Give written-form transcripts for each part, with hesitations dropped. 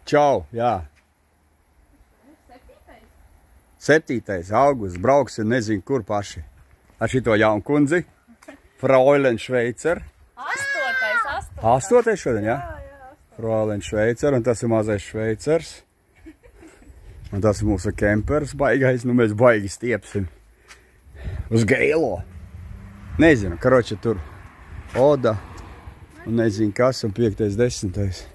Čau, jā. 7. augusts, brauksim nezinu kur paši. Ar šito jaunu kundzi. Fräulein Šveicer. 8. šodien, jā? Fräulein Šveicer, un tas ir mazais šveicers. Un tas ir mūsu kempers baigais, nu mēs baigi stiepsim. Uz Geilo. Nezinu, karoči tur Oda, un nezinu kas, un 5. 10.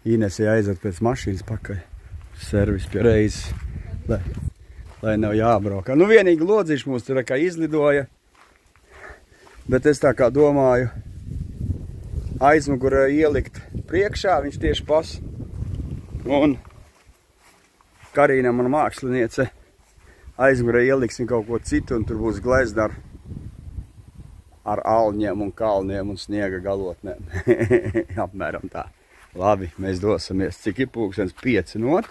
Inesē aiziet pēc mašīnas pakaļ. Servis pie reizes, lai nav jābraukā. Nu, vienīgi Lodziņš mūs tur kā izlidoja, bet es tā kā domāju aizmugurē ielikt priekšā, viņš tieši pas. Un Karīna, mana māksliniece, aizmugurē ieliksim kaut ko citu, un tur būs glezna ar alņiem un kalniem un sniega galotnēm. Apmēram tā. Labi, mēs dosimies, cik ir pulkstens 5 not.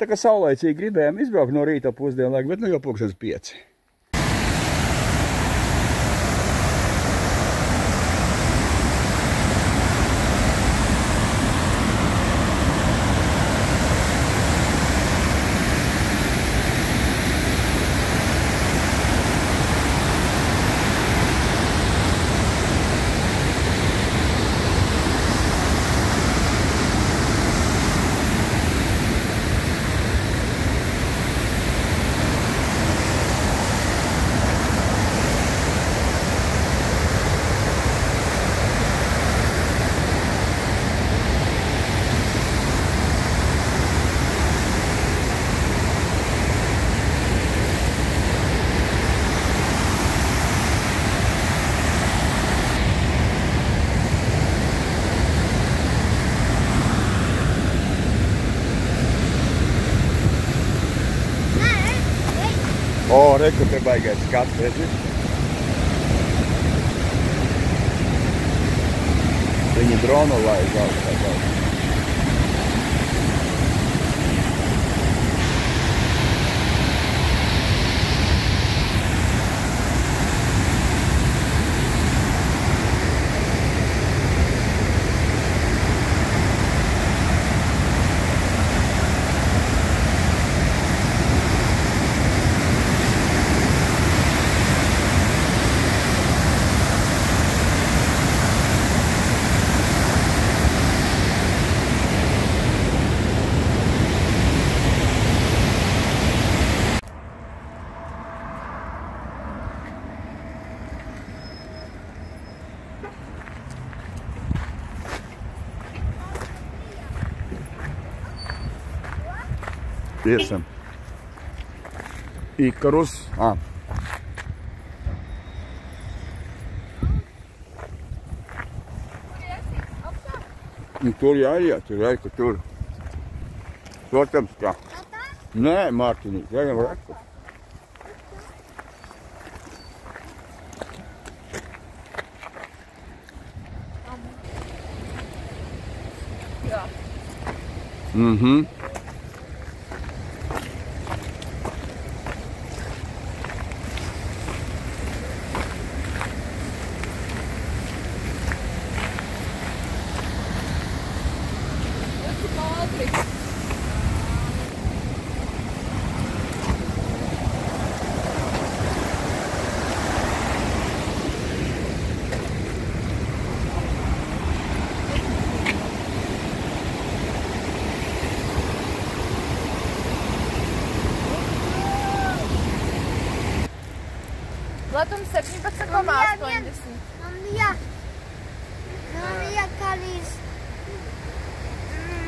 Tā kā saulaicīgi gribējām izbraukt no rīta pusdienlaika, bet nu jau pulkstens 5. O, reku te baigais skats, redzi? Viņi dronu laiž augstā kaut. Iesim. Ikarus. Tur jāiet, tur reku, tur. Protams, kā. Nē, Mārtiņīt, jāiet reku. Jā. Mhm. Platums 17,80. Man liek kā līdz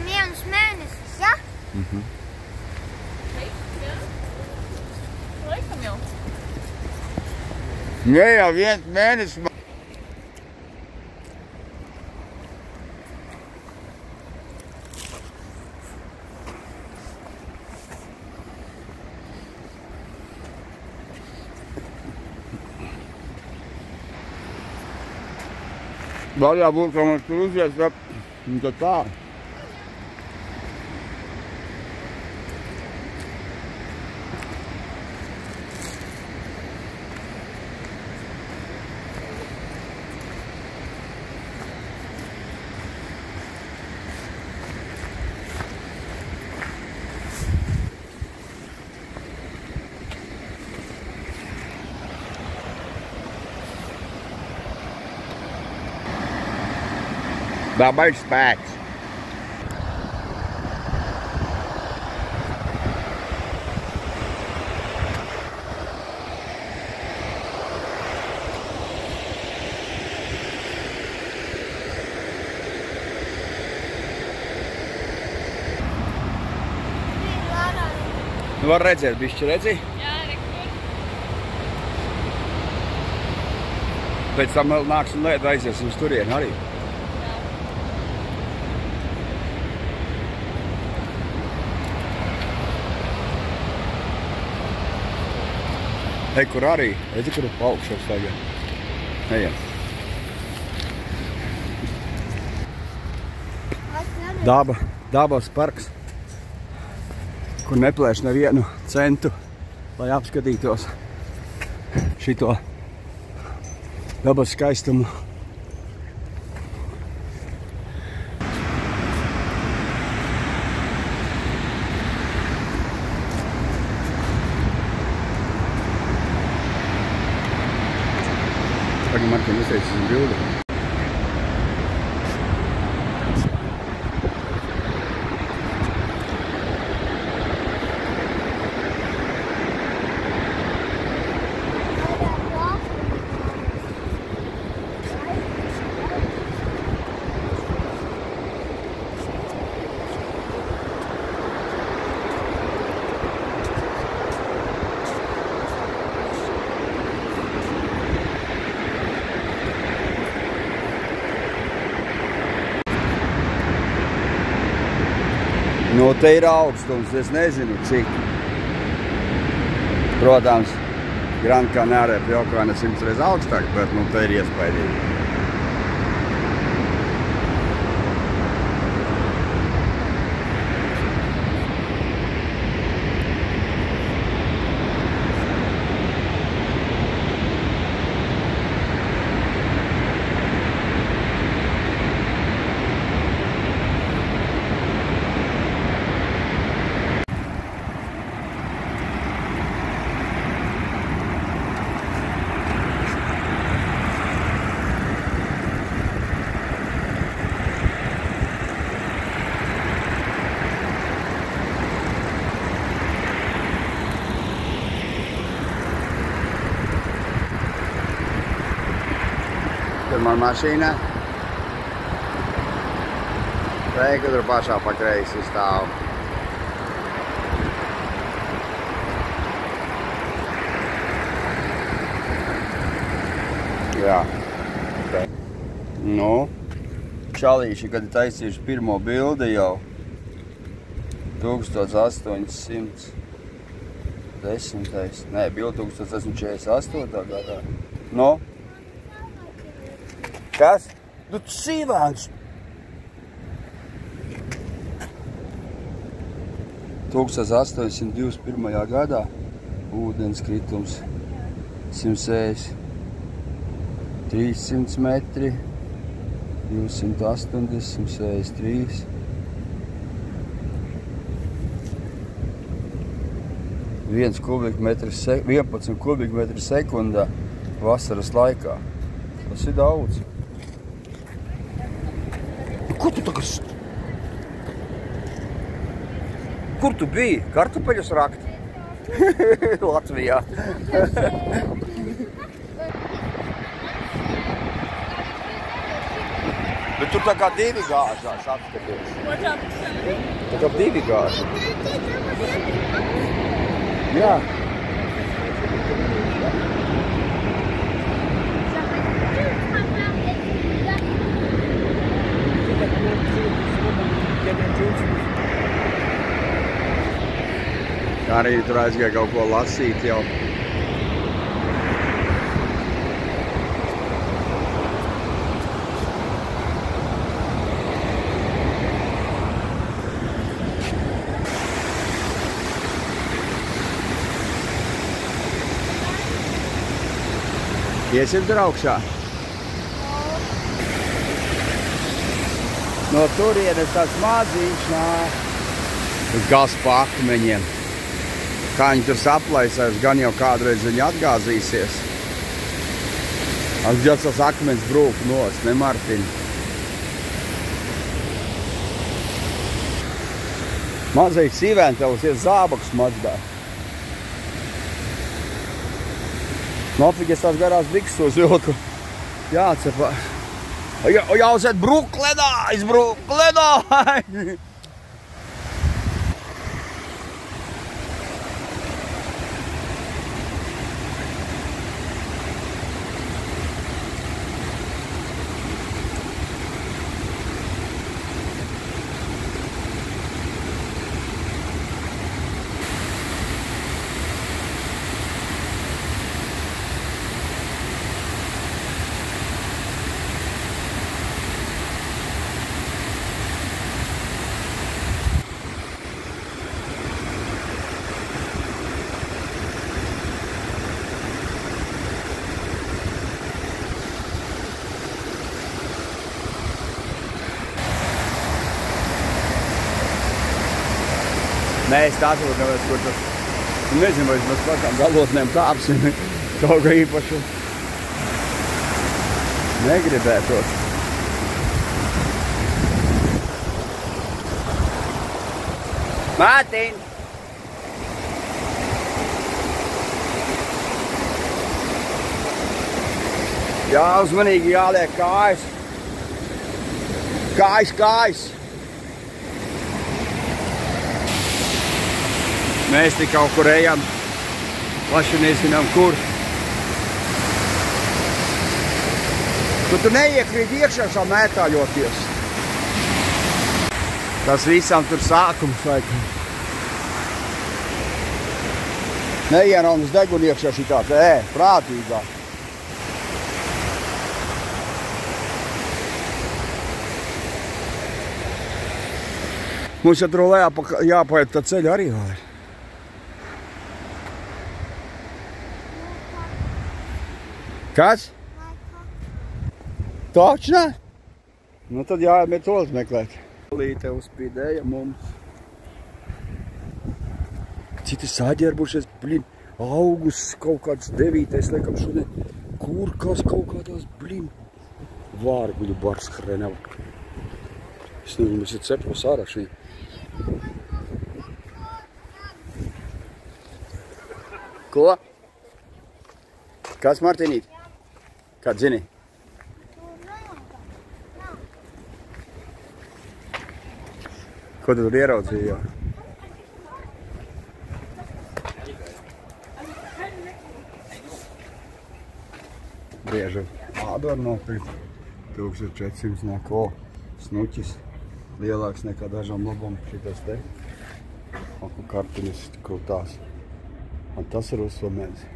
1 mēnesis, ja? Laikam jau. Nē, jau 1 mēnesis. Vēl jābūt, ka man tur uzies, un tad tā. Vēl baigi spēks. Nu var redzēt, bišķi redzi? Jā, rekur. Pēc tam vēl nāks un aiziesim uz turienu arī. Ej, kur arī? Redzi, kur augšos tagad. Ejam. Dabas parks, kur neplēš nevienu centu, lai apskatītos šito dabas skaistumu. Tagad Markiem izteicis bildi. Nu, te ir augstums, es nezinu, cik. Protams, Gran Canaria pie okeāna 100 reiz augstāk, bet nu, te ir iespaidīgi. Pirmā mašīna. Reika tur pašā pa kreisi stāv. Jā. Okay. Nu, čalīši, kad taisījuši pirmo bildi jau 1810. Nē, bildi 1848. gadā. Nu? Kas? Nu, sīvāns! 1821. gadā ūdens kritums 160, 300 metri, 280, 163. Viens kubikmetrs, 11 kubikmetri sekundā vasaras laikā. Tas ir daudz. Kur tu tagad? Kur tu biji? Kartupeļus rakt? Latvijā. Bet tur tā kā divi gāžās apskaties. Tā kā divi gāžas. Jā. Arī tur aizgāja kaut ko lasīt jau. Iesim tur augšā. No turienes tāds maziņš nāk. Uz gas pa akmeņiem. Kā viņi tur saplaisēs, gan jau kādreiz viņi atgāzīsies. Atgādās tas akmens brūk nost, ne Martiņ? Mazais sīvēntavs ir zābakus mazgā. Nofig es tās garās biksos vilku. Jācepā. Jāuzēt Bruklenā! Iz Bruklenā! Mēs tā atrodamies, kur tas, nezinu, vai mēs pakām galotnēm kāpsim, kaut kā īpaši negribētos. Mārtiņ! Jā, uzmanīgi jāliek kājas. Kājas! Mēs tik kaut kur ejam, plaši nezinām kur. Tu neiekrīt iekšā šā mētāļoties. Tas visam tur sākums laikam. Neienaunas deguni iekšā šitāds, prātīgā. Mums jau tur jāpaiet tā ceļa arī vēl ir. Kas? Točnā? Nu tad jāiet tolis meklēt. Līte uzspīdēja mums. Citi saģērbušies, blin, augusts kaut kāds 9. Laikam šodien. Kur kas kaut kādās, blin, vārguļu bars hreneva. Es nezinu, mēs ir cepos ārā šī. Ko? Kas, Martinīt? Kād zini? Ko tu tur ieraudzīji jau? Briežu ādu var nopirkt. 1400 neko. Snuķis. Lielāks nekā dažām labām šitas te. Un kartunis krūtās. Un tas ir uzsvamēdzi.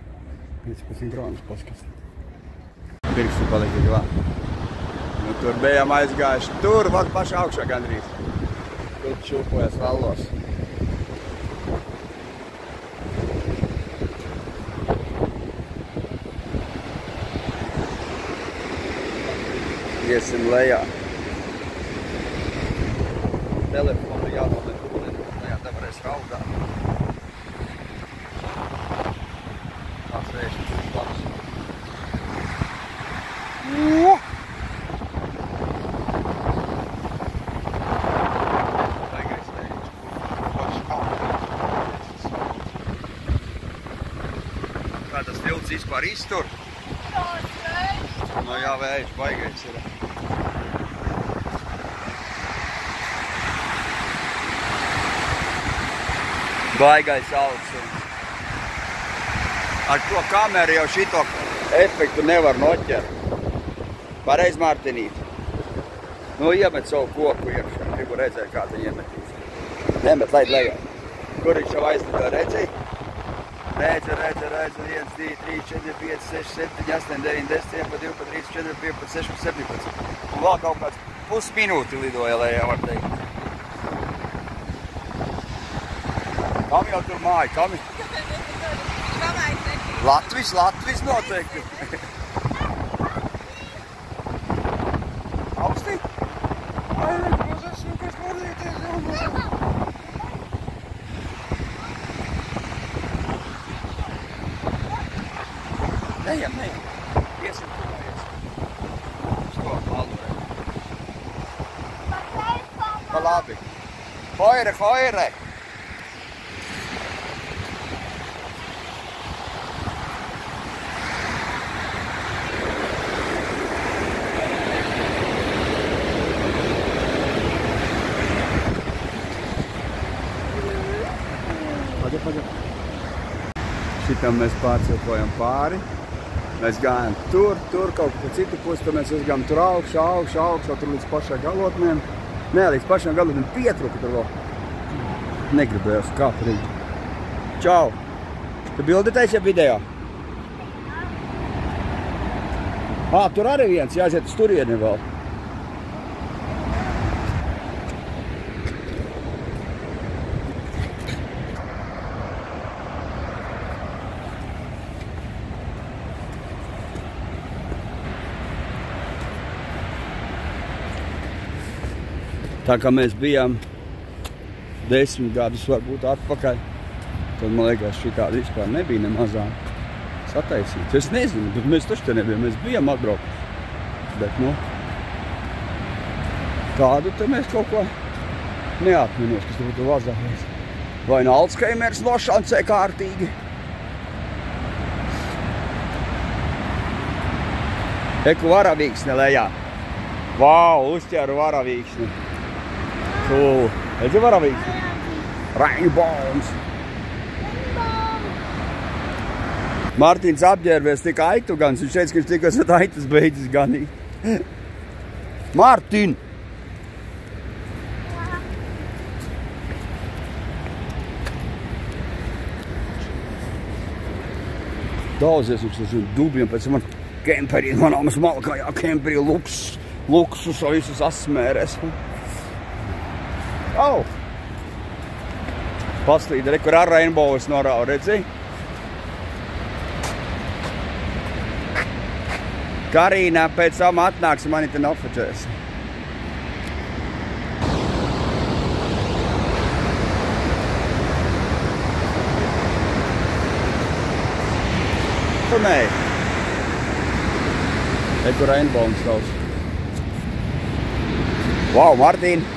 15 grāmas paskatīt. Pirkstu palika klāt. Nu, tur bijām aizgājuši. Tur var paši augšā gandrīz. Tur čūpojas vallos. Iesim lejā. Telefonu jāpamet ūdeni. Lejā te varēs raugāt. Tās vēšas ir labs. Kā tas vilts vispār iztur? No jā, vējš, baigais ir. Baigais augsts. Ar to kameru jau šito efektu nevar noķert. Pareiz, Mārtiņīt. Nu, iemet savu koku iekšā. Gribu redzēt, kā tu iemetīs. Nemet, laid lejā. Kur viņš jau aizlidā, redzēji? Redzi. 1, 2, 3, 4, 5, 6, 7, 8, 9, 10, 11, 12, 13, 14, 15, 16, 17. Un vēl kaut kāds pusminūti lidoja lejā, var teikt. Kam jau tur māja? Kam? Latvis noteikti. Augstī? Ai, nekos esmu, kas varīties jau. Nejam. Iesim tur. Uz to maldu. Pa labi. Hoire. tam mēs pārcelpojam pāri. Mēs gājām tur kaut pa citu pusi, tad mēs uzgājām tur augšā, tur līdz pašai galotnēm. Nē, līdz pašai galotnēm pietruka tur vēl. Negribējos kāpt rīt. Čau! Tu bildetēsi, ja video? Tur arī viens, jāiziet uz turieni vēl. Tā kā mēs bijām 10 gadus varbūt atpakaļ, tad man liekas, šī tāda vispār nebija nemazāk sataisīta. Es nezinu, bet mēs taču te nebijām, mēs bijām atbraukuši. Bet, nu, tādu te mēs kaut ko neatminos, kas būtu vazākais. Vai no Alzheimers nošancē kārtīgi. Eku varavīksne lejā. Vau, uzķēru varavīksni. Cool. Redzi varavīksni? Rainbows. Mārtiņš apģērbies tik aitu gans, viņš teica, ka viņš tikos at aitas beidzis ganīt. Mārtiņ! Daudzies viņš uz dubļiem, pēc man kemperī, manām smalkajā kemperī luksus visus asmēres. Paslīd, re, kur ar Rainbows norāva, redzi? Karīna pēc tam atnāks, mani te nofočēs. Tur nē. Re, kur Rainbows tavs. Vau, Martīn!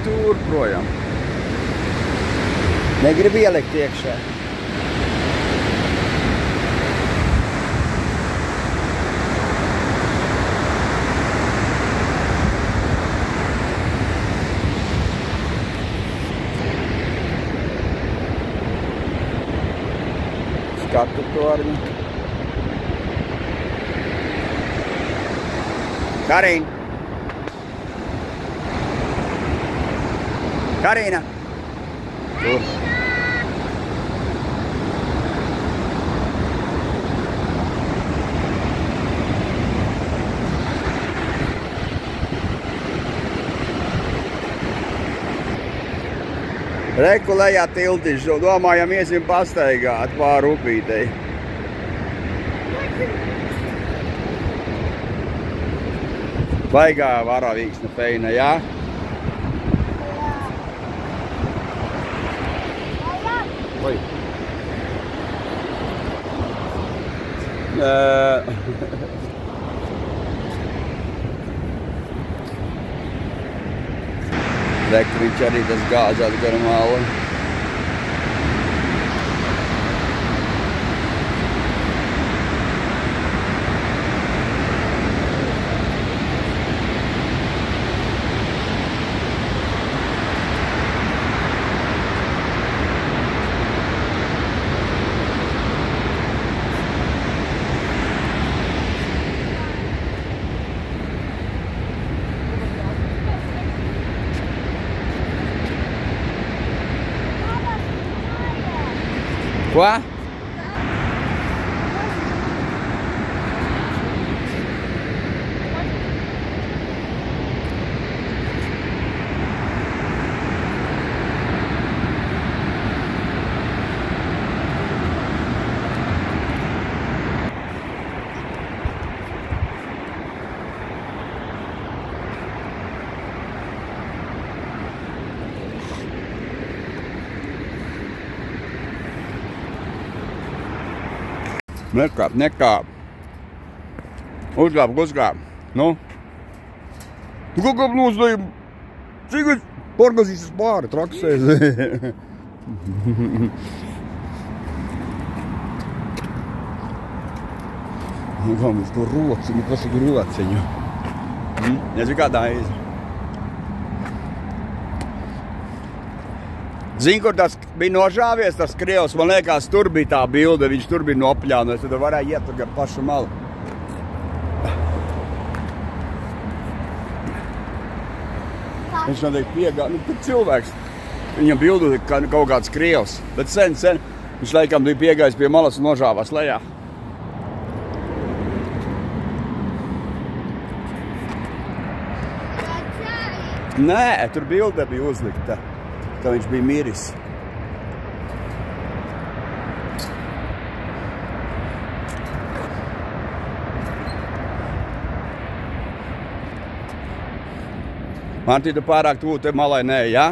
Tur projām. Negribu ielikt iekšā. Skatu torņu. Karīna! Karīna! Tur. Reku lejā tiltiņš, domājam iesim pastaigāt pāri upītei. Baigā varavīksne feina, jā? Oi. Reku viņš arī tas gāzāt garam māla. Ko? Nekāp, nekāp. Uzgāp. Nu? Tu kaut kāp nozdēji. Cik es porgazīsies pāri, traksēs. Mums to rociņu, pasaku rociņu. Nezinu, kādā ir. Zini, kur tas bija nožāvies, tas krievs, man liekas, tur bija tā bilde, viņš tur bija nopļānojis, tad varēja iet tur gar pašu malu. Viņš noteikti piegāja, tur cilvēks, viņam bildu kaut kāds krievs, bet sen, viņš laikam bija piegājis pie malas un nožāvās lejā. Nē, tur bilde bija uzlikta, ka viņš bija miris. Martī, tu pārāk tuvu te malai nē, jā?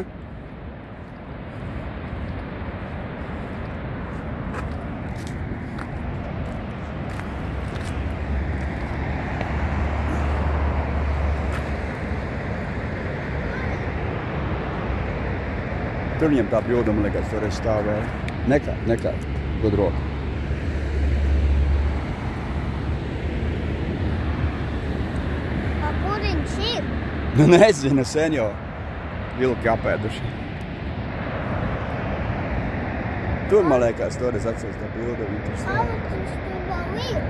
Tur viņam tā bilda, man liekas, tur es stāvēju. Nekā, dod roku. Kur viņš ir? Nu, nezinu, sen jau vilki apēduši. Tur, man liekas, tur es atceros tā bilda, viņa tur stāv. Viņš tur vēl ir.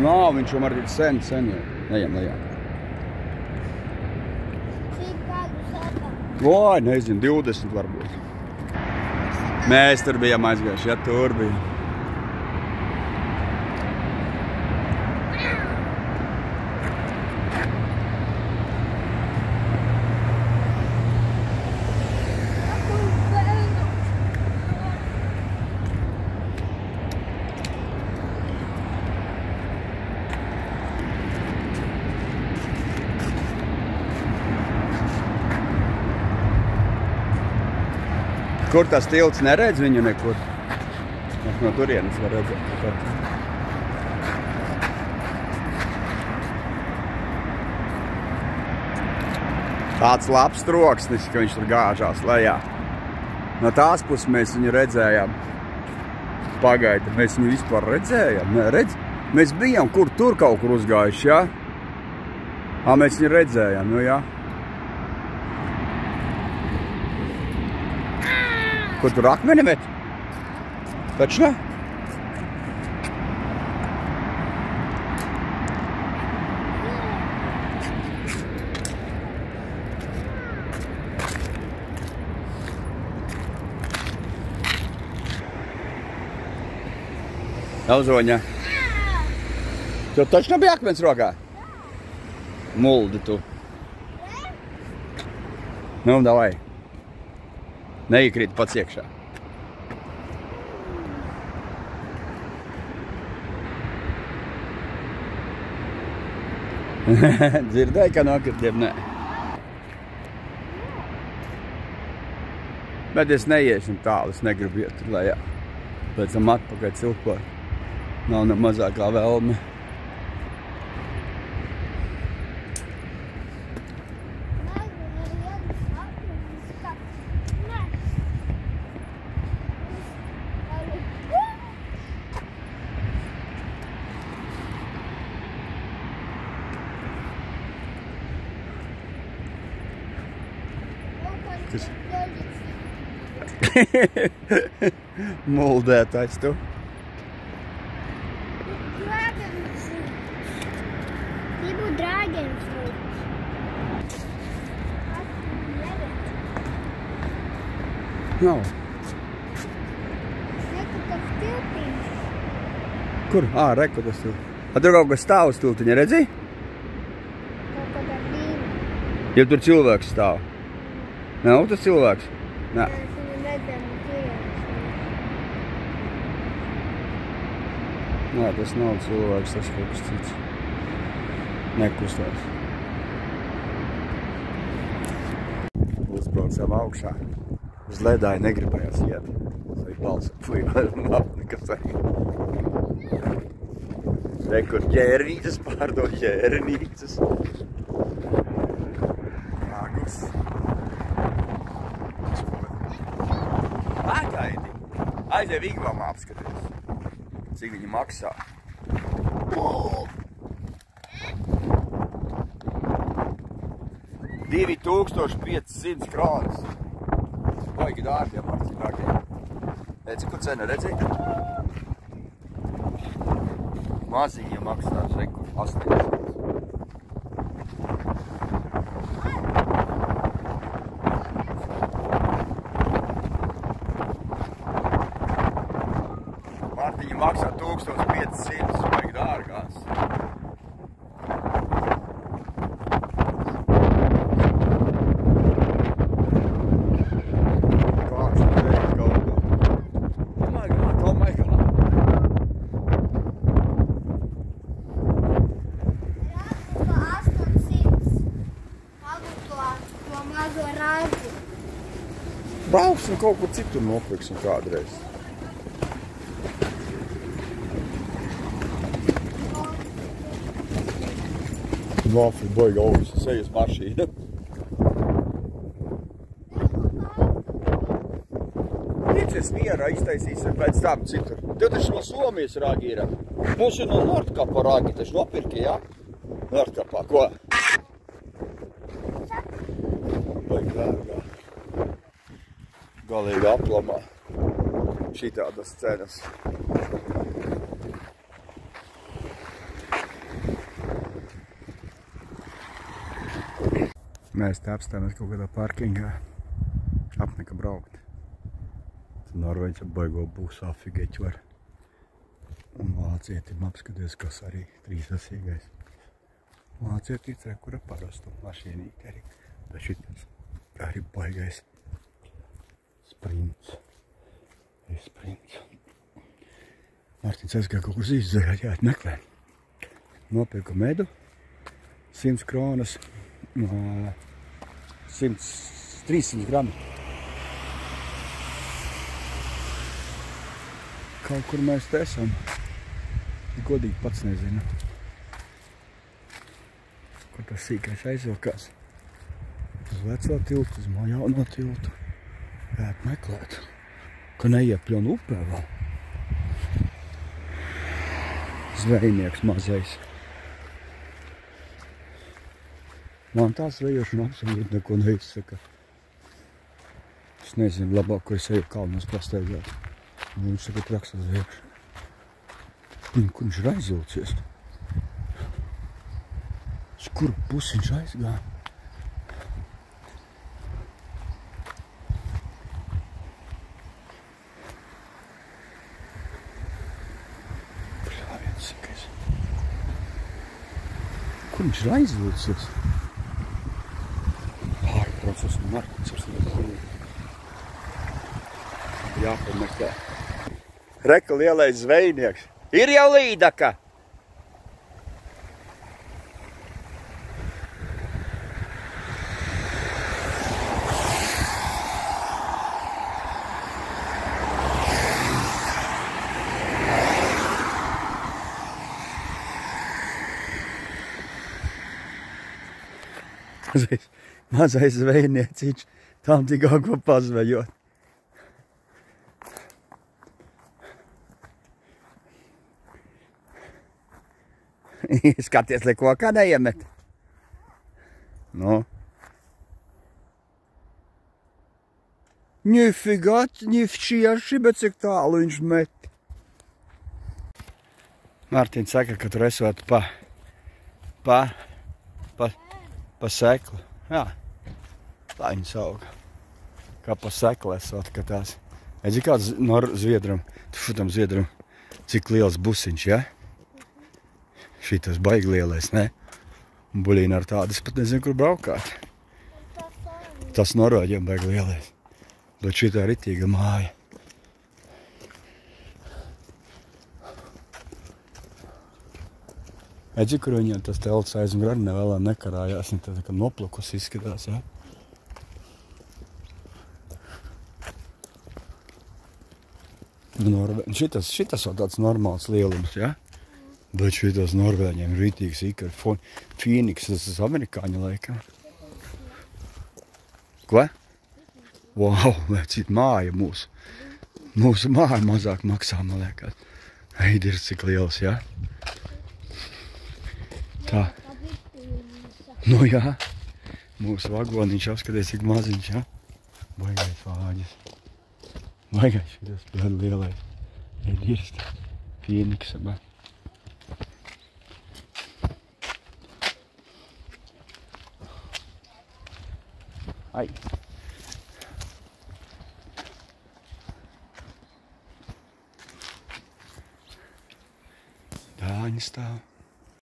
Nav, viņš jau arī sen jau. Nejam. Cik kādu saka? Vai, nezinu, 20 varbūt. Mēs tur bijām aizgājuši, ja tur bija. Kur tas tilts neredz viņu nekur? No turienes var redzēt. Tāds labs troksnis, ka viņš tur gāžās lejā. No tās puses mēs viņu redzējām. Pagaidi, mēs viņu vispār redzējām. Nē, redz? Mēs bijām kur tur kaut kur uzgājuši, jā? Mēs viņu redzējām, nu jā. Kur tur akmeni met? Taču ne? Elzoņa. Tev taču nebija akmens rokā? Muldi tu. Nu, davai. Neiekrīt pats iekšā. Dzirdēji, ka nokritiem? Nē. Bet es neiesim tālu, es negribu iet tur lejā. Pēc tam atpakaļ cilpot. Nav ne mazākā vēlme. Muldētājs tu. Gribu dragon fruit. Nav. Reku tas tiltiņš. Kur? Reku tas tiltiņš. Tur kaut kas stāv uz tiltiņa, redzi? Kaut kādā brīvā. Ja tur cilvēks stāv. Nav tas cilvēks? Nē. Mēs viņu redzam turienes. Nē, tas nav cilvēks, tas kaut kas cits. Nekustās. Uzbraucām augšā. Uz ledāju negribējās iet. Tas ir balsa. Fui, nekas arī. Rekur ķērnīcas, pārdod ķērnīcas. Agus. Aizēj Vigvamā apskaties, cik viņi maksā. $2500 kronas. Baigi dārgi, Martin, dārgi. Redzi, ko cena, redzi? Maziņa maksās, rekur, 800. Martiņa maksā 1500, baigi dārgās. Brauksim kaut kur citur nopirksim kādreiz. Vāfri baigi augsts, sejas mašīna. Ticies mierā iztaisīsim pēc tam citur. Tev taču no Somijas rāgi ir. Mums ir no Nordkapa rāgi, taču nopirki, jā? Nordkapā, ko? Baigi dārgā. Galīgi aplamā. Šitādas cenas. Mēs te apstājamies kaut kādā parkingā. Apnika braukt. Tad Norvēģis ar baigo būs afigeķi var. Un vācietim apskaties, kas arī trīsasīgais. Vācietis ir, kura parastu mašīnīti arī. Bet šitas arī baigais sprints. Sprints. Mārtiņš aizgāja kaut kur zīzdzējāt, jāiet meklē. Nopirku medu. 100 kronas. 300 grami. Kaut kur mēs te esam. Godīgi pats nezinu. Kur tas sīkais aizvilkās. Uz veco tiltu, uz jauno tiltu. Vajag meklēt. Ka neiepļon upē vēl. Zvejnieks mazais. Man tā zvejošana absolūti neko neizsaka. Es nezinu, labāk, ko es eju kalnos pastaigāt. Viņš saka, traksa zvejošana. Kur viņš ir aizvilcies? Uz kuru pusi viņš aizgāja? Kur viņš ir aizvilcies? Process un Martiņš ar savu jāpameklē. Reka lielais zvejnieks. Ir jau līdaka! Mazais zvejnieciņš, tam tikā ko pazvejot. Skaties, lai kokā neiemet. Nu. Nifigat, nifšieši, bet cik tālu viņš met. Mārtiņš saka, ka tur esot pa seklu. Jā, tā viņa sauga. Kā pa seklu esot, ka tās. Edzi kāds zviedram, tam zviedram, cik liels busiņš, ja? Šitas baigi lielais, ne? Un buļīna ar tādas pat nezinu, kur braukāt. Tas Norvēģiem baigi lielais. Bet šitā ritīga māja. Edzi, kur viņiem tas telts aizm grani nevēlēm nekarājās, un tā kā noplukus izskatās, jā? Šitas vēl tāds normāls lielums, jā? Bet šitas Norvēģiem rītīgs ikar. Phoenix, tas amerikāņu laikam. Ko? Wow, cita māja mūsu. Mūsu māja mazāk maksā, man liekas. Eidirs cik liels, jā? Tā. Nu jā. Mūsu vagoniņš apskaties, cik maziņš, jā? Baigais vāģis. Baigais šitas ļoti lielais. Eidirs. Pieniks, abā. Ai. Dāņi stāv.